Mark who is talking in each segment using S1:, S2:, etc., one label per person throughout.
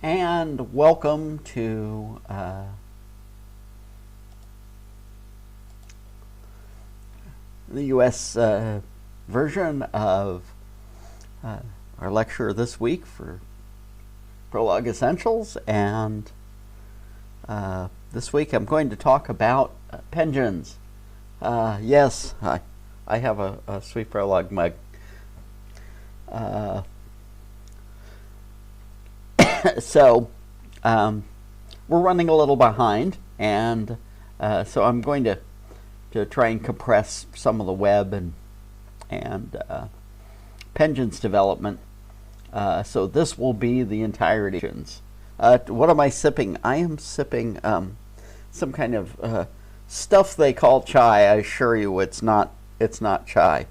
S1: And welcome to the US version of our lecture this week for Prolog Essentials. And this week I'm going to talk about pensions. Yes, I have a sweet Prolog mug. So we're running a little behind, and so I'm going to try and compress some of the web and pensions development. So this will be the entirety. What am I sipping? I am sipping some kind of stuff they call chai. I assure you, it's not chai.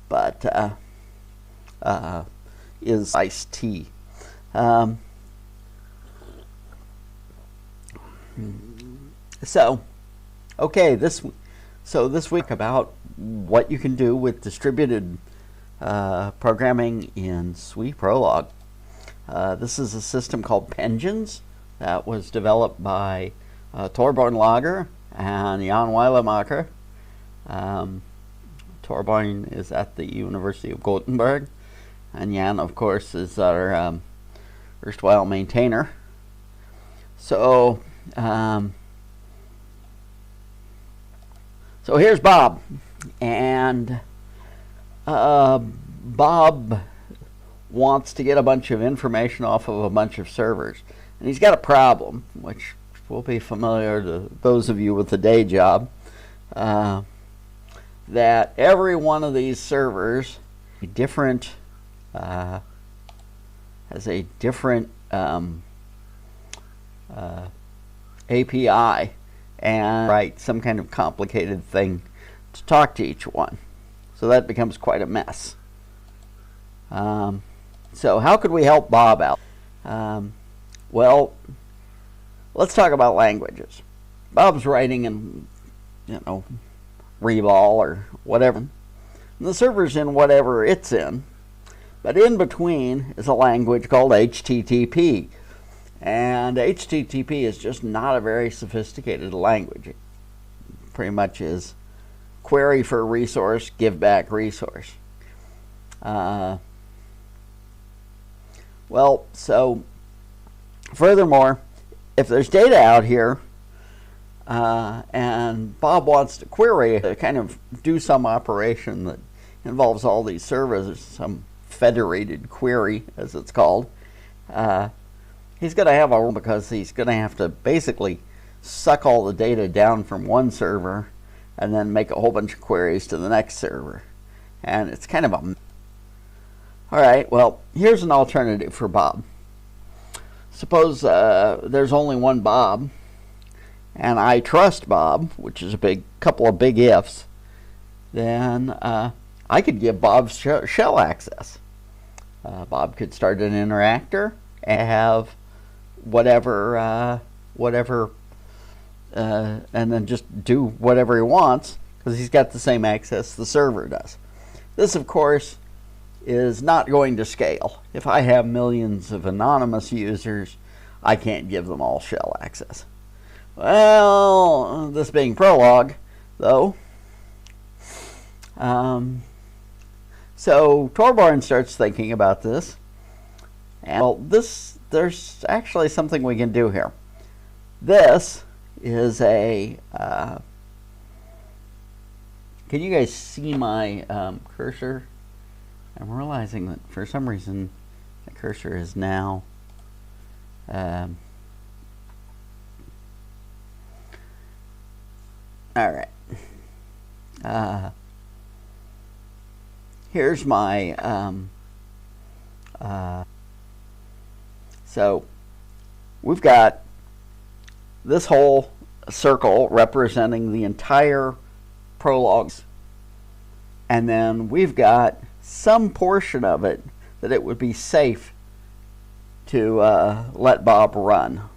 S1: But is iced tea. So this week about what you can do with distributed programming in Sweet Prolog. This is a system called Pensions that was developed by Torbjörn Lager and Jan Weilemacher. Torbjörn is at the University of Gothenburg, and Jan, of course, is our erstwhile maintainer. So here's Bob, and Bob wants to get a bunch of information off of a bunch of servers, and he's got a problem, which will be familiar to those of you with a day job. That every one of these servers has a different API and write some kind of complicated thing to talk to each one. So that becomes quite a mess. So how could we help Bob out? Well, let's talk about languages. Bob's writing in, Rebol or whatever. And the server's in whatever it's in. But in between is a language called HTTP. And HTTP is just not a very sophisticated language. It pretty much is query for resource, give back resource. Well, so furthermore, if there's data out here, and Bob wants to query to kind of do some operation that involves all these servers, some federated query as it's called, he's going to have a because he's going to have to basically suck all the data down from one server and then make a whole bunch of queries to the next server, and it's kind of a all right. Well, here's an alternative for Bob. Suppose there's only one Bob, and I trust Bob, which is a couple of big ifs. Then I could give Bob shell access. Bob could start an interactor and have whatever, and then just do whatever he wants because he's got the same access the server does. This, of course, is not going to scale. If I have millions of anonymous users, I can't give them all shell access. Well, this being Prolog, though, so Torbjörn starts thinking about this, and well, there's actually something we can do here. This is a can you guys see my cursor? I'm realizing that for some reason the cursor is now all right. Here's my so we've got this whole circle representing the entire Prologs, and then we've got some portion of it that it would be safe to let Bob run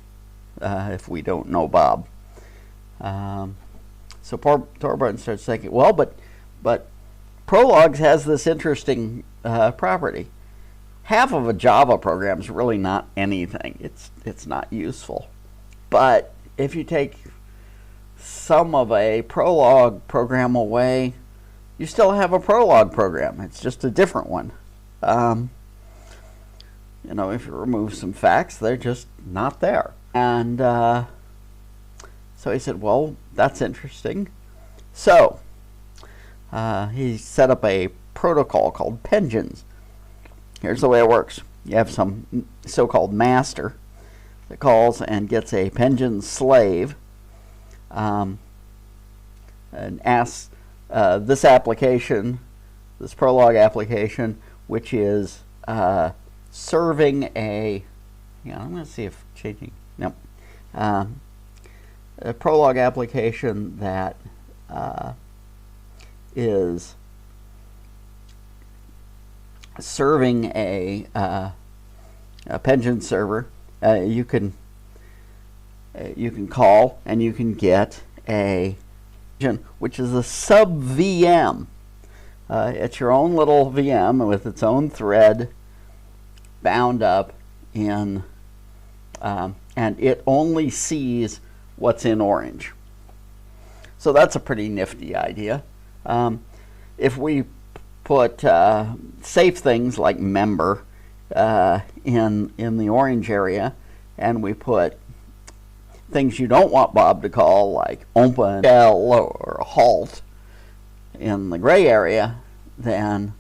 S1: if we don't know Bob. So Torbjörn starts thinking, well, but Prolog has this interesting property. Half of a Java program is really not anything. It's not useful. But if you take some of a Prolog program away, you still have a Prolog program. It's just a different one. You know, if you remove some facts, they're just not there. And so he said, well, that's interesting. So he set up a protocol called pensions. Here's the way it works. You have some so-called master that calls and gets a pension slave and asks this application, this Prolog application, which is serving a, I'm going to see if changing, no, a Prolog application that is serving a pension server. You can call and you can get a which is a sub VM. It's your own little VM with its own thread bound up in, and it only sees what's in orange. So that's a pretty nifty idea. If we put safe things like member in the orange area, and we put things you don't want Bob to call, like open, shell, or halt, in the gray area, then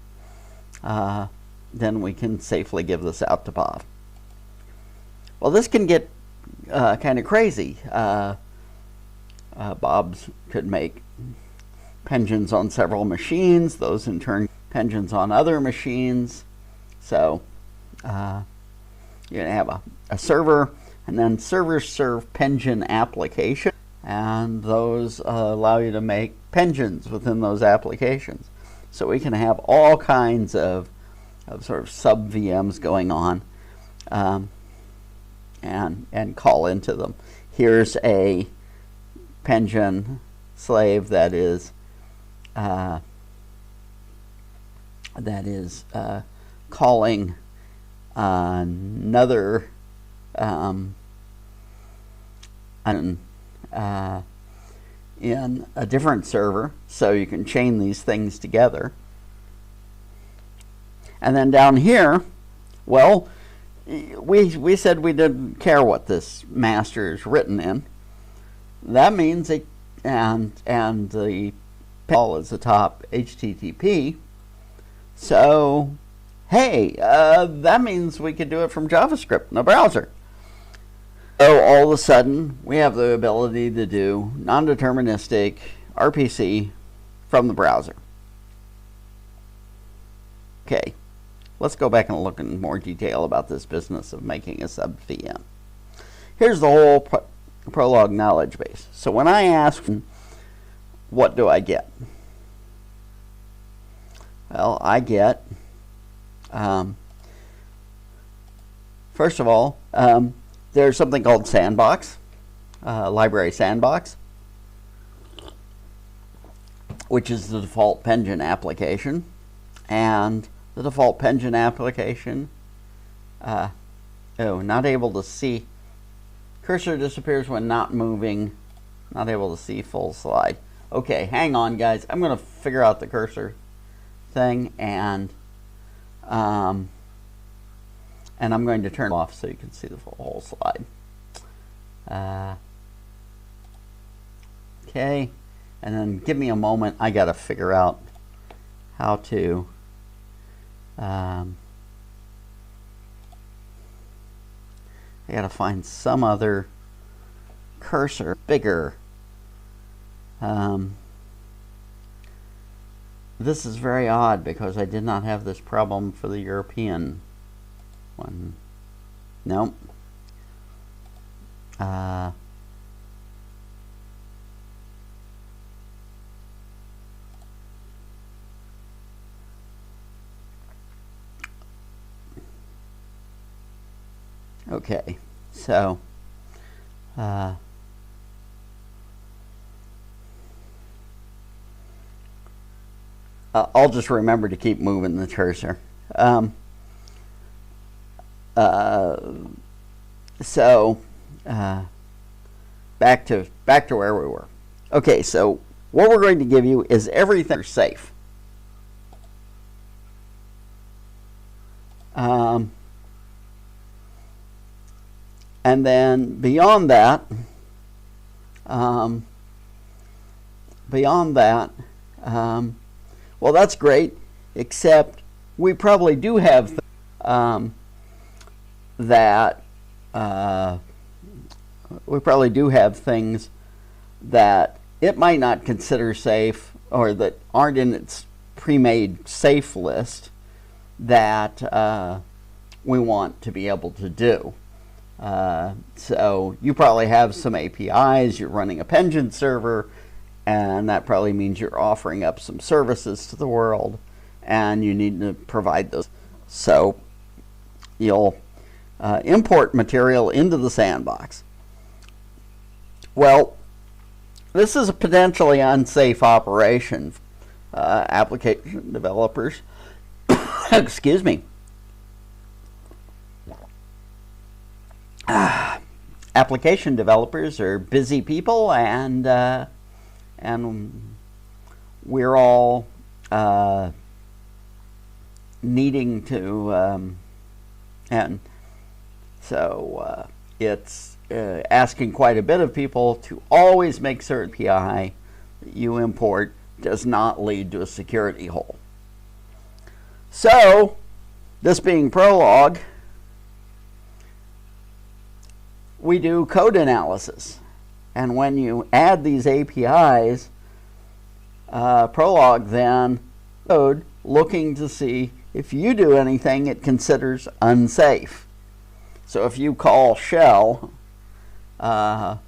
S1: we can safely give this out to Bob. Well, this can get kind of crazy. Bob's could make pensions on several machines. Those in turn pensions on other machines. So you have a server, and then servers serve pension application, and those allow you to make pensions within those applications. So we can have all kinds of sort of sub VMs going on, and call into them. Here's a pension slave that is calling another in a different server, so you can chain these things together. And then down here, well, we said we didn't care what this master is written in. That means it, and the call is the top HTTP. So hey, that means we could do it from JavaScript in the browser. So all of a sudden, we have the ability to do non-deterministic RPC from the browser. Okay, let's go back and look in more detail about this business of making a sub VM. Here's the whole Prolog knowledge base. So when I ask, what do I get? Well, I get, first of all, there's something called Sandbox, library Sandbox, which is the default pension application. And the default pension application, not able to see, cursor disappears when not moving, not able to see full slide. Okay, hang on guys, I'm going to figure out the cursor thing, and I'm going to turn it off so you can see the whole slide. Okay, and then give me a moment. I got to figure out how to I got to find some other cursor bigger. This is very odd because I did not have this problem for the European one. Nope. Okay, so I'll just remember to keep moving the cursor. So back to where we were. Okay, so what we're going to give you is everything safe. And then beyond that, well, that's great, except we probably do have we probably do have things that it might not consider safe, or that aren't in its pre-made safe list, that we want to be able to do. So you probably have some APIs, you're running a pension server, and that probably means you're offering up some services to the world, and you need to provide those. So you'll import material into the sandbox. Well, this is a potentially unsafe operation. Application developers, excuse me. Application developers are busy people, and we're all needing to, and so it's asking quite a bit of people to always make certain API that you import does not lead to a security hole. So, this being Prolog, we do code analysis. And when you add these APIs, Prolog then code looking to see if you do anything it considers unsafe. So if you call shell, it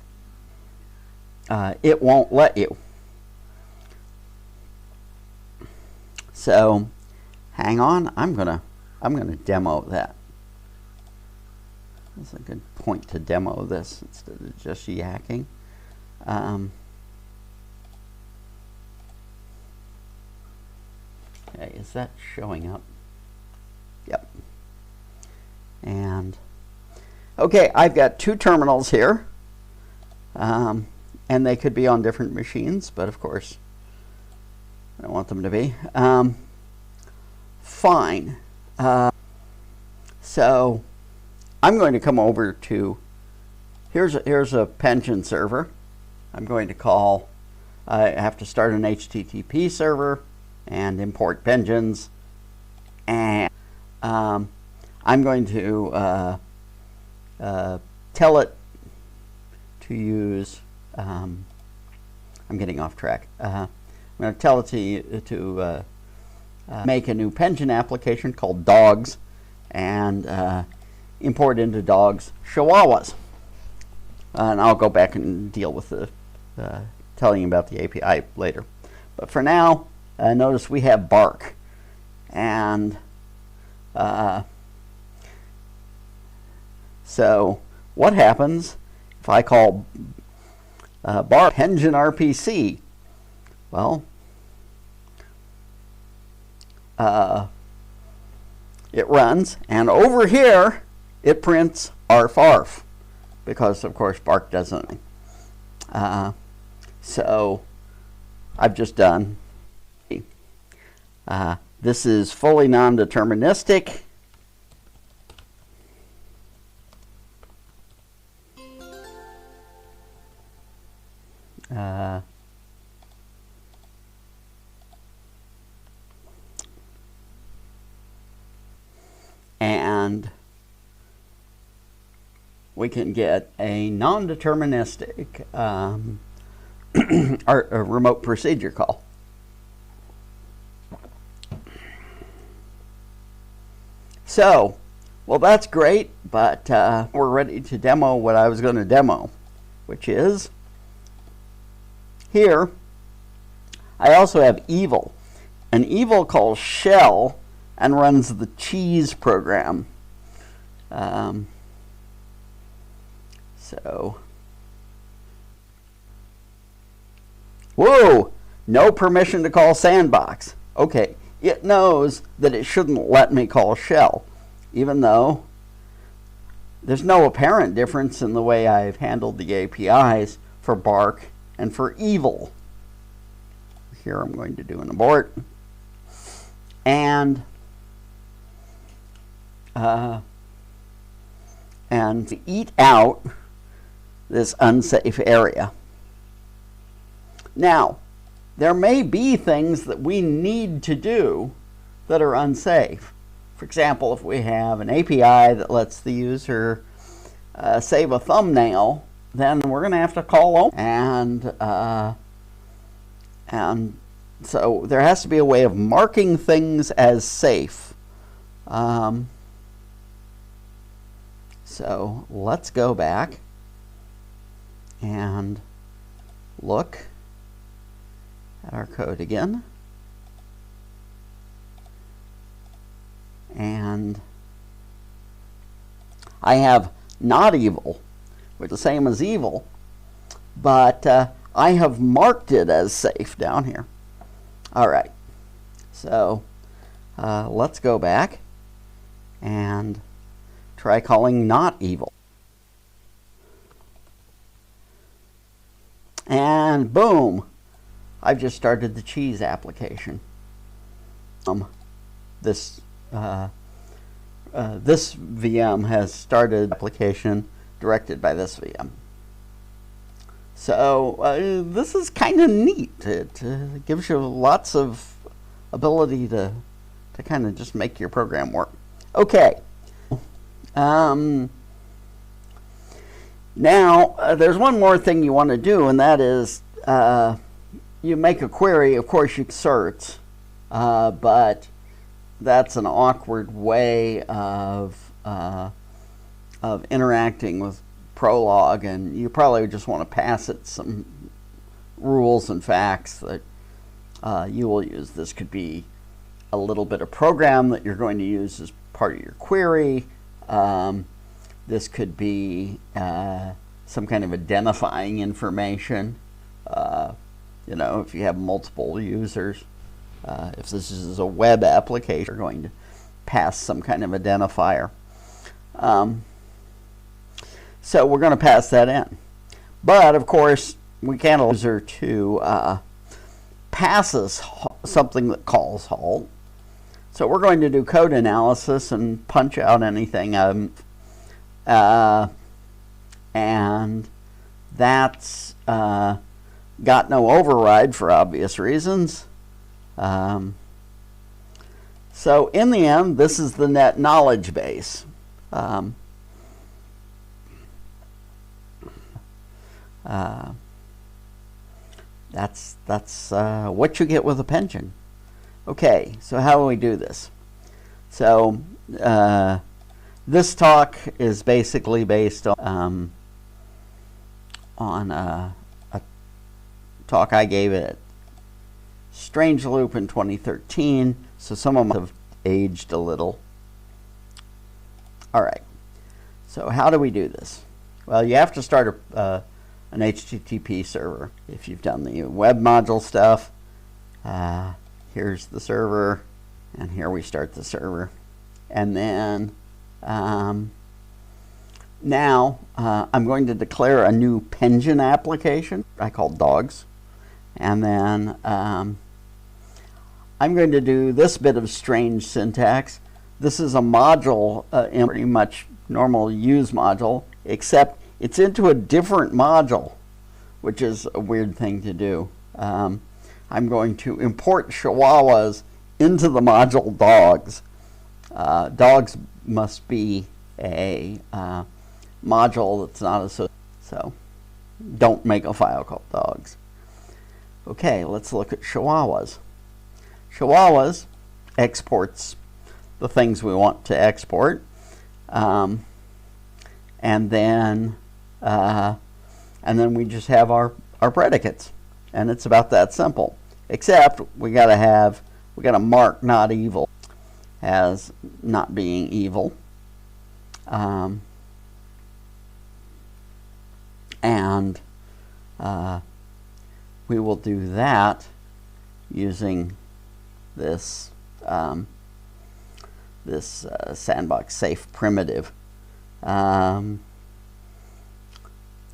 S1: won't let you. So hang on, I'm gonna demo that. That's a good point to demo this instead of just yakking. Okay, is that showing up? Yep. And okay, I've got two terminals here, and they could be on different machines, but of course I don't want them to be. Fine. So I'm going to come over to, here's a pension server. I'm going to call, I have to start an HTTP server and import pensions, and I'm going to tell it to use, I'm getting off track. I'm going to tell it to make a new pension application called dogs, and import into dogs chihuahuas. And I'll go back and deal with the telling you about the API later. But for now, notice we have bark. And so what happens if I call bark pension RPC? Well, it runs, and over here it prints arf arf, because of course bark doesn't. So I've just done, this is fully non-deterministic. And we can get a non-deterministic or a remote procedure call. So, well, that's great, but we're ready to demo what I was going to demo, which is here. I also have evil. An evil calls shell and runs the cheese program. So, whoa, no permission to call sandbox. Okay, it knows that it shouldn't let me call shell, even though there's no apparent difference in the way I've handled the APIs for bark and for evil. Here I'm going to do an abort. And eat out this unsafe area. Now, there may be things that we need to do that are unsafe. For example, if we have an API that lets the user save a thumbnail, then we're going to have to call them. And so there has to be a way of marking things as safe. So let's go back and look at our code again. And I have not evil, which is the same as evil, but I have marked it as safe down here. All right, so let's go back and try calling not evil. And boom, I've just started the cheese application. This VM has started application directed by this VM. So this is kind of neat. It gives you lots of ability to kind of just make your program work. Okay. Now, there's one more thing you want to do, and that is you make a query. Of course, you insert, but that's an awkward way of interacting with Prolog, and you probably just want to pass it some rules and facts that you will use. This could be a little bit of program that you're going to use as part of your query. This could be some kind of identifying information. You know, if you have multiple users, if this is a web application, you're going to pass some kind of identifier. So we're going to pass that in. But of course, we can't allow the user to pass us something that calls halt. So we're going to do code analysis and punch out anything. And that's got no override for obvious reasons. So in the end, this is the net knowledge base. That's what you get with a pension. Okay, so how do we do this? So this talk is basically based on a talk I gave at Strange Loop in 2013, so some of them have aged a little. All right, so how do we do this? Well, you have to start an HTTP server. If you've done the web module stuff, here's the server, and here we start the server. And then now I'm going to declare a new pension application I call dogs. And then I'm going to do this bit of strange syntax. This is a module, in pretty much normal use module, except it's into a different module, which is a weird thing to do. I'm going to import chihuahuas into the module dogs. Dogs must be a module that's not associated, so don't make a file called dogs. Okay, let's look at chihuahuas. Chihuahuas exports the things we want to export, and then we just have our predicates, and it's about that simple. Except we gotta mark not evil as not being evil, and we will do that using this sandbox safe primitive.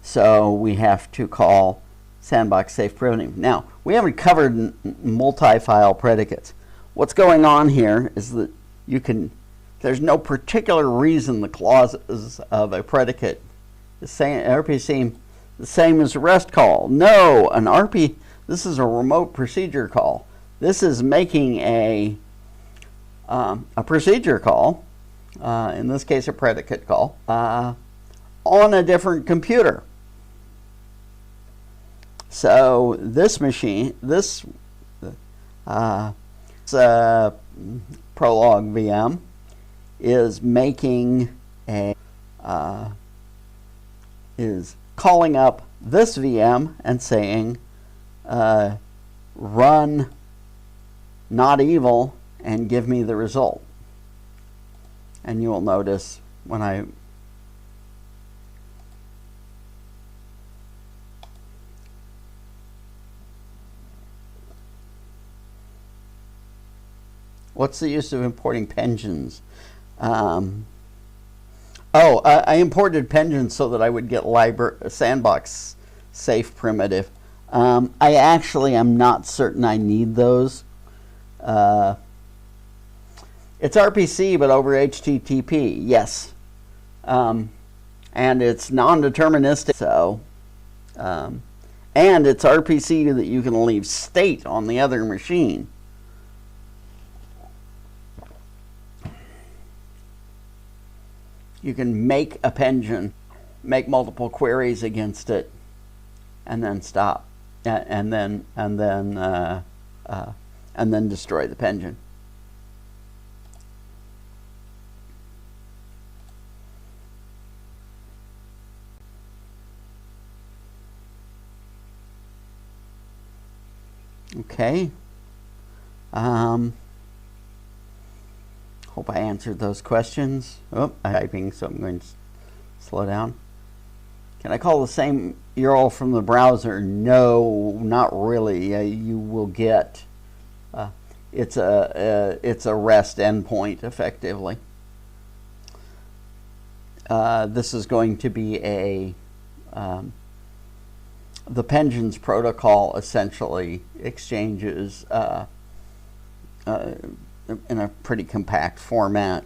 S1: So we have to call sandbox safe primitive. Now, we haven't covered multi-file predicates. What's going on here is that there's no particular reason the clauses of a predicate is saying RPC the same as a REST call. No, this is a remote procedure call. This is making a procedure call, in this case a predicate call, on a different computer. So this machine, this Prolog VM is making is calling up this VM and saying run not evil and give me the result. And you will notice when I what's the use of importing pensions? I imported pensions so that I would get sandbox safe primitive. I actually am not certain I need those. It's RPC, but over HTTP, yes. And it's non-deterministic, so, and it's RPC that you can leave state on the other machine. You can make a pension, make multiple queries against it, and then stop, and then destroy the pension. Okay. Hope I answered those questions. Oh, I'm typing, so I'm going to slow down. Can I call the same URL from the browser? No, not really. You will get it's a REST endpoint effectively. This is going to be the pensions protocol essentially exchanges in a pretty compact format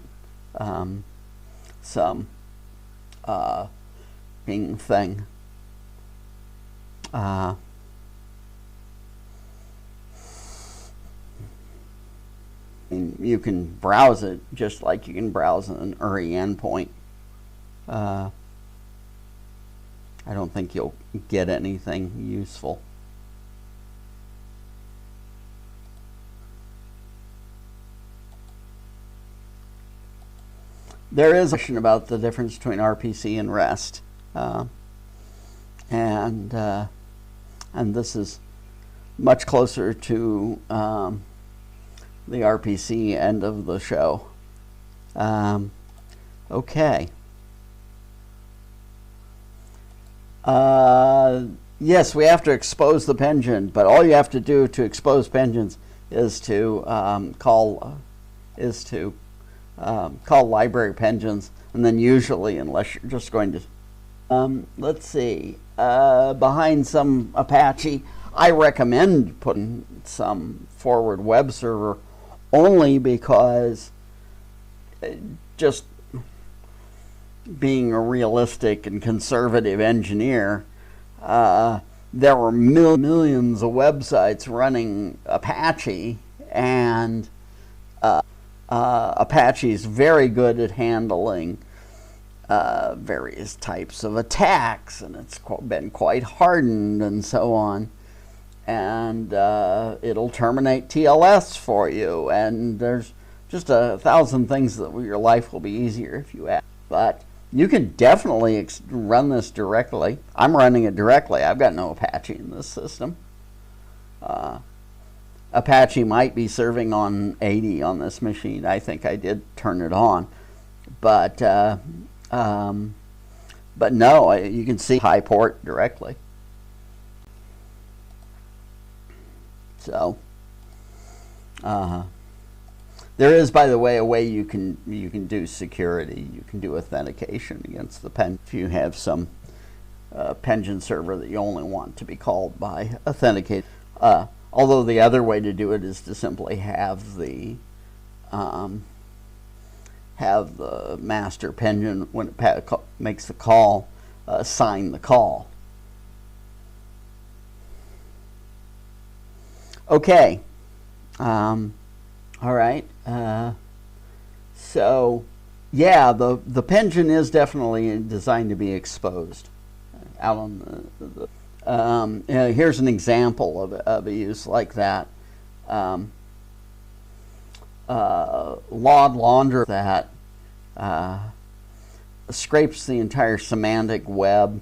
S1: some ping thing. And you can browse it just like you can browse an URI endpoint. I don't think you'll get anything useful. There is a question about the difference between RPC and REST, and this is much closer to the RPC end of the show. Okay. Yes, we have to expose the pension, but all you have to do to expose pensions is to call library pensions, and then usually, unless you're just going to, let's see, behind some Apache, I recommend putting some forward web server only because just being a realistic and conservative engineer, there were millions of websites running Apache, and Apache is very good at handling various types of attacks, and it's been quite hardened and so on. And it'll terminate TLS for you, and there's just 1,000 things that your life will be easier if you add. But you can definitely run this directly. I'm running it directly. I've got no Apache in this system. Apache might be serving on 80 on this machine. I think I did turn it on, but no, you can see high port directly. So There is, by the way, a way you can do security. You can do authentication against the pen. If you have some Penguin server that you only want to be called by authenticate. Although the other way to do it is to simply have the master Penguin, when it makes the call, sign the call. Okay. All right. So, yeah, the Penguin is definitely designed to be exposed out on here's an example of a use like that. Log Laundry that scrapes the entire semantic web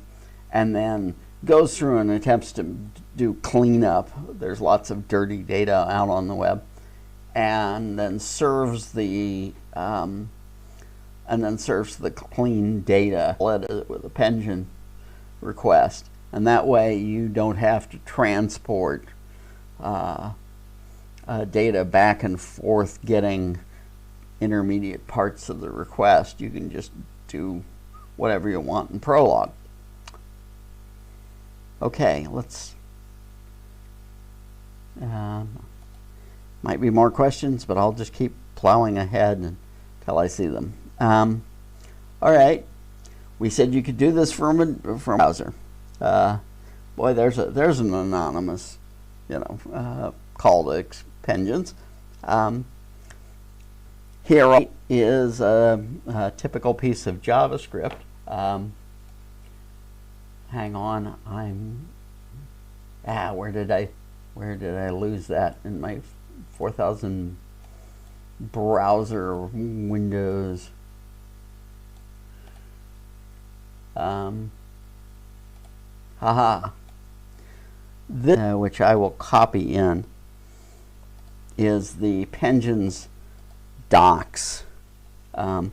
S1: and then goes through and attempts to do cleanup. There's lots of dirty data out on the web, and then serves the clean data with a Penguin request, and that way you don't have to transport data back and forth getting intermediate parts of the request. You can just do whatever you want in Prolog. Okay, let's might be more questions, but I'll just keep plowing ahead until I see them. All right, we said you could do this from a browser. Boy, there's an anonymous, call to Penguins. Here is a typical piece of JavaScript. Hang on, where did I lose that in my 4000 browser windows? This, which I will copy in, is the Penguin's docs, and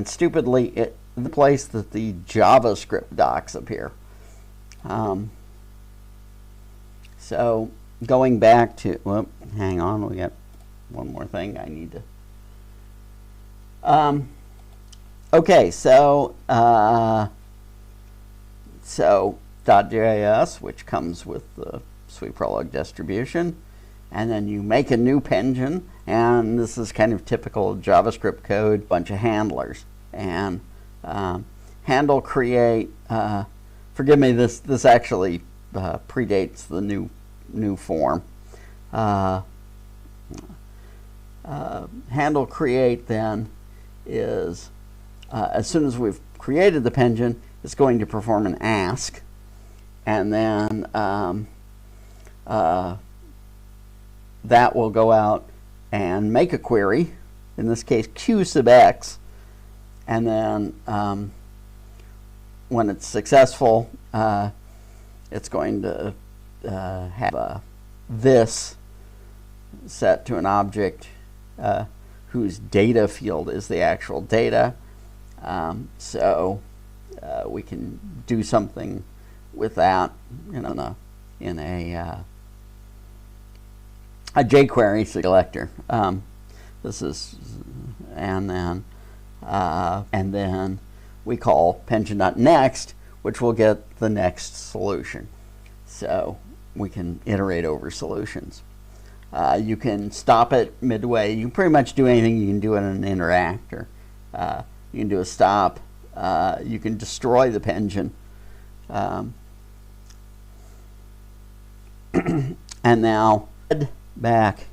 S1: stupidly the place that the JavaScript docs appear. So going back to, hang on, we got one more thing I need to. Okay, so .js, which comes with the Sweet Prolog distribution, and then you make a new Penguin, and this is kind of typical JavaScript code, bunch of handlers, and handle create. Forgive me, this actually predates the new form. Handle create then is as soon as we've created the Penguin, it's going to perform an ask, and then that will go out and make a query, in this case q sub x, and then when it's successful, it's going to have this set to an object whose data field is the actual data. So we can do something with that in a jQuery selector. This is, and then we call Penguin.next, which will get the next solution. So we can iterate over solutions. You can stop it midway. You can pretty much do anything. You can do it in an interactor. You can do a stop. You can destroy the Penguin. And now back.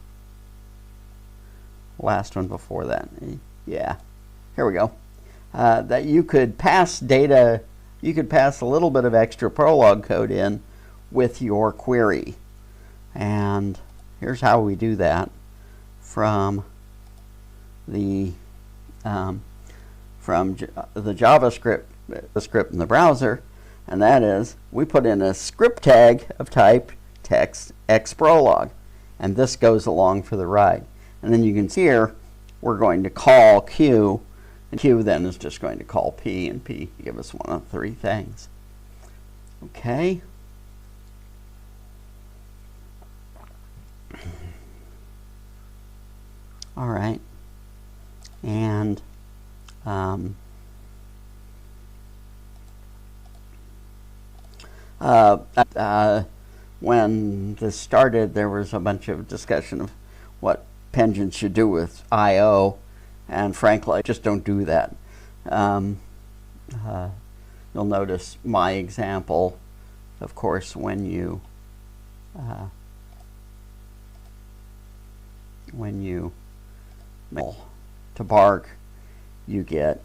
S1: Last one before that. Yeah, here we go. That you could pass data. You could pass a little bit of extra Prolog code in with your query, and here's how we do that from the JavaScript script in the browser, and that is we put in a script tag of type text x Prolog, and this goes along for the ride. And then you can see here we're going to call q, and q then is just going to call p, and p give us one of three things. Okay. All right. And when this started, there was a bunch of discussion of what Penguin should do with I/O, and frankly, I just don't do that. You'll notice my example, of course, when you to bark, you get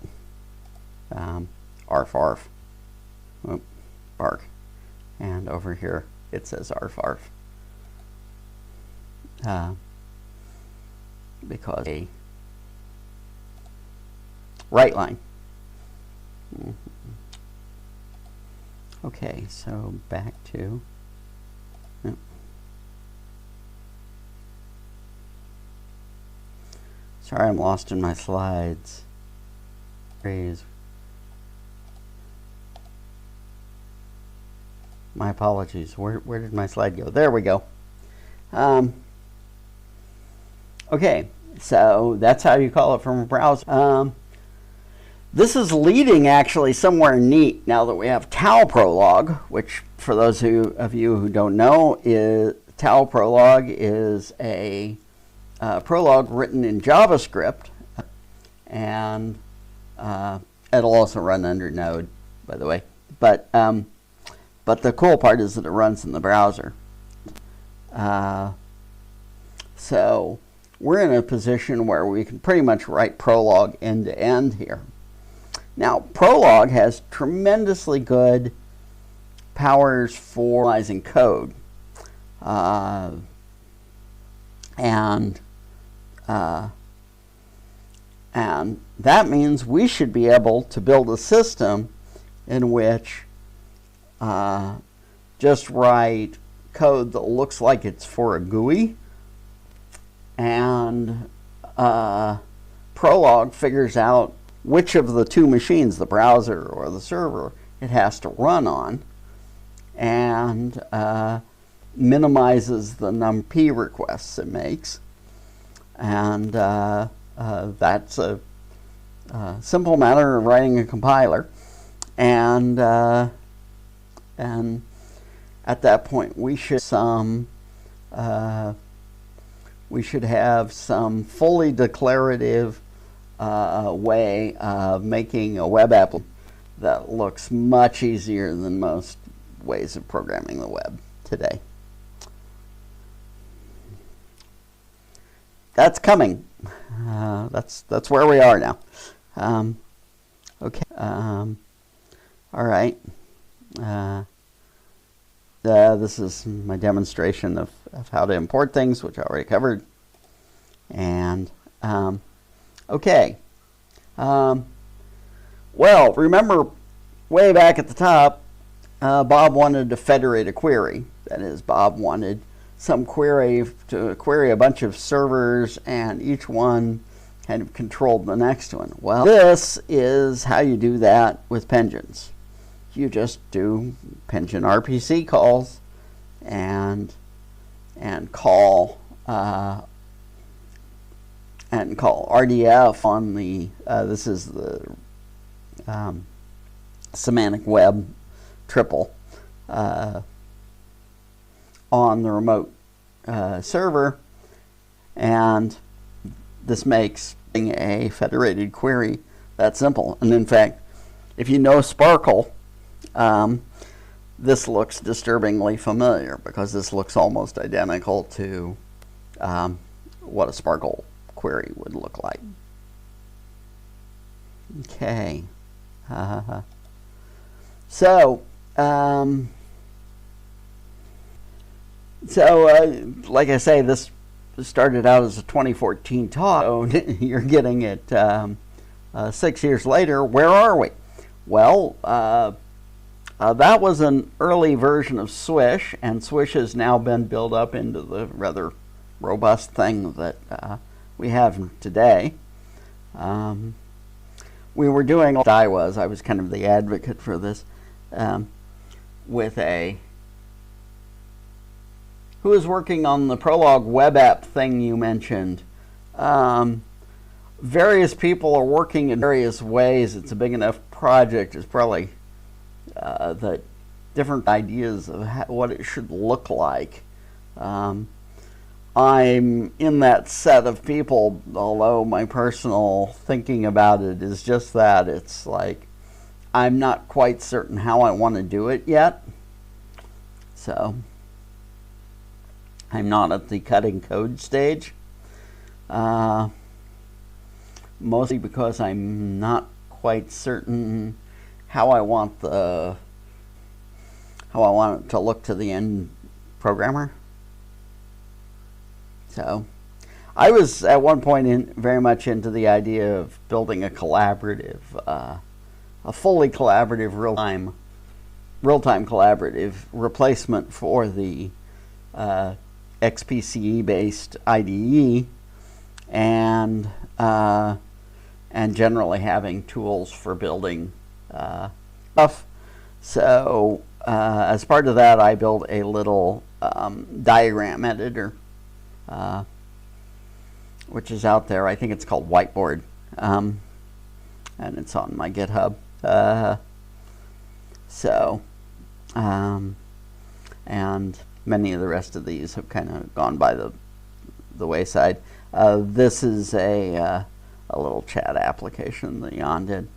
S1: arf arf. Oop, bark. And over here it says arf arf. Because a right line. Okay, so back to sorry, I'm lost in my slides. My apologies. Where did my slide go? There we go. Okay, so that's how you call it from a browser. This is leading actually somewhere neat now that we have Tau Prolog, which for those of you who don't know, Tau Prolog is a Prolog written in JavaScript, and it'll also run under Node, by the way. But the cool part is that it runs in the browser. So we're in a position where we can pretty much write Prolog end to end here. Now, Prolog has tremendously good powers for analyzing code. And that means we should be able to build a system in which just write code that looks like it's for a GUI, and Prolog figures out which of the two machines, the browser or the server, it has to run on, and minimizes the num-p requests it makes. And that's a simple matter of writing a compiler. And at that point, we should have some fully declarative way of making a web app that looks much easier than most ways of programming the web today. That's coming. That's where we are now. Okay. All right. This is my demonstration of how to import things, which I already covered. And okay. Well, remember way back at the top, Bob wanted to federate a query. That is, Bob wanted some query to query a bunch of servers, and each one kind of controlled the next one. Well, this is how you do that with Penguins. You just do Penguin RPC calls and call RDF on the this is the semantic web triple on the remote server, and this makes a federated query that simple. And in fact, if you know Sparkle, this looks disturbingly familiar, because this looks almost identical to what a Sparkle query would look like. Okay. So like I say, this started out as a 2014 talk. So you're getting it 6 years later. Where are we? Well, that was an early version of Swish, and Swish has now been built up into the rather robust thing that we have today. We were doing, I was kind of the advocate for this, with who is working on the Prolog web app thing you mentioned? Various people are working in various ways. It's a big enough project. It's probably that different ideas of what it should look like. I'm in that set of people, although my personal thinking about it is just that. It's like I'm not quite certain how I want to do it yet. So I'm not at the cutting code stage. Mostly because I'm not quite certain how I want it to look to the end programmer. So I was at one point very much into the idea of building a collaborative, a fully collaborative real-time collaborative replacement for the XPCE-based IDE, and generally having tools for building stuff. So as part of that, I built a little diagram editor, which is out there. I think it's called Whiteboard, and it's on my GitHub. And many of the rest of these have kind of gone by the wayside. This is a little chat application that Jan did.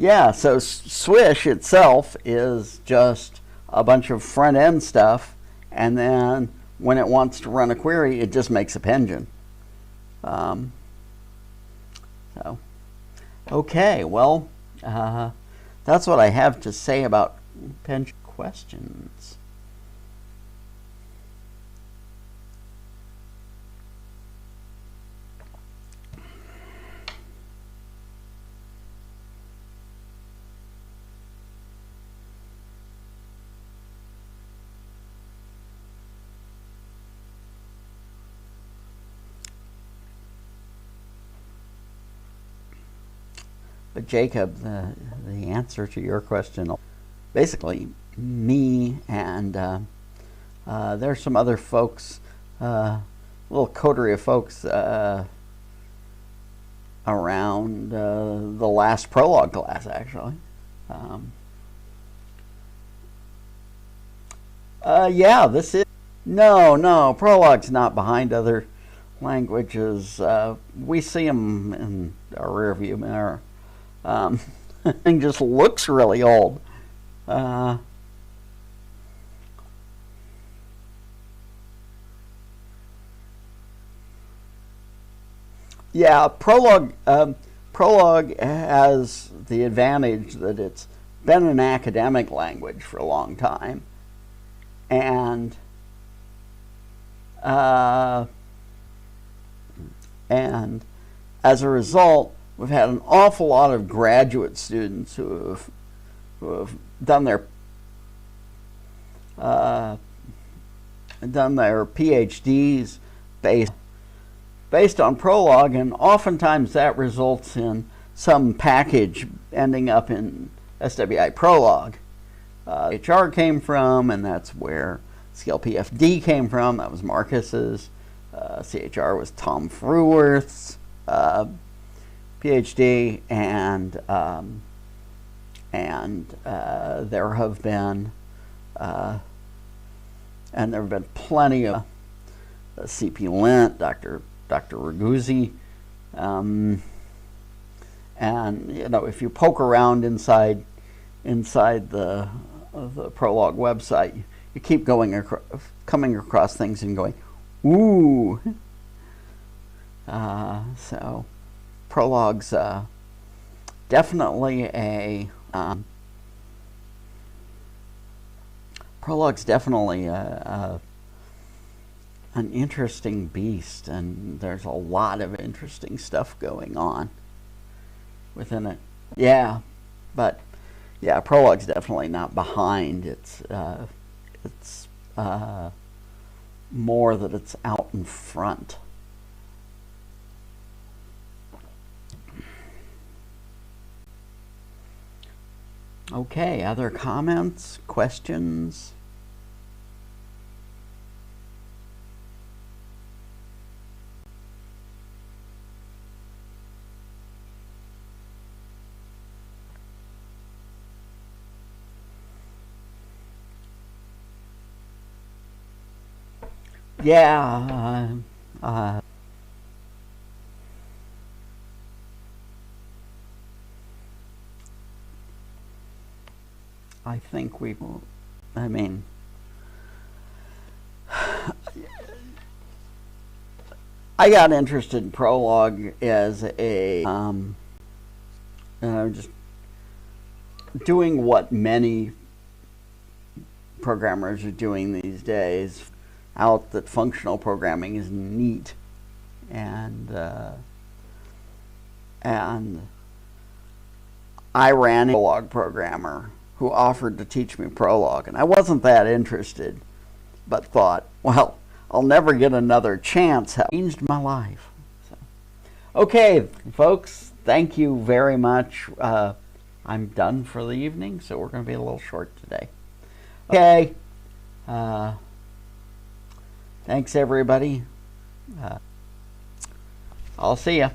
S1: Yeah, so Swish itself is just a bunch of front-end stuff, and then when it wants to run a query, it just makes a pension. Okay, well, that's what I have to say about pension questions. But Jacob, the answer to your question, basically me and there's some other folks, little coterie of folks around the last Prolog class, actually. Yeah, this is no, Prolog's not behind other languages. We see them in our rear view mirror. Thing just looks really old. Yeah, Prolog has the advantage that it's been an academic language for a long time, and as a result, we've had an awful lot of graduate students who have done their PhDs based on Prolog, and oftentimes that results in some package ending up in SWI Prolog. HR came from, and that's where ScalePFD came from. That was Marcus's. CHR was Tom Fruworth's PhD, and there have been plenty of CP Lint, Dr. Raguzzi, and if you poke around inside the Prolog website, you keep coming across things and going, ooh. So Prolog's definitely an interesting beast, and there's a lot of interesting stuff going on within it. Yeah, but yeah, Prolog's definitely not behind. It's more that it's out in front. Okay, other comments, questions? Yeah, I think I mean, I got interested in Prolog as a, just doing what many programmers are doing these days, out that functional programming is neat, and I ran a Prolog programmer who offered to teach me Prolog, and I wasn't that interested, but thought, well, I'll never get another chance. It changed my life. So, okay, folks, thank you very much. I'm done for the evening, so we're going to be a little short today. Okay. Thanks, everybody. I'll see ya.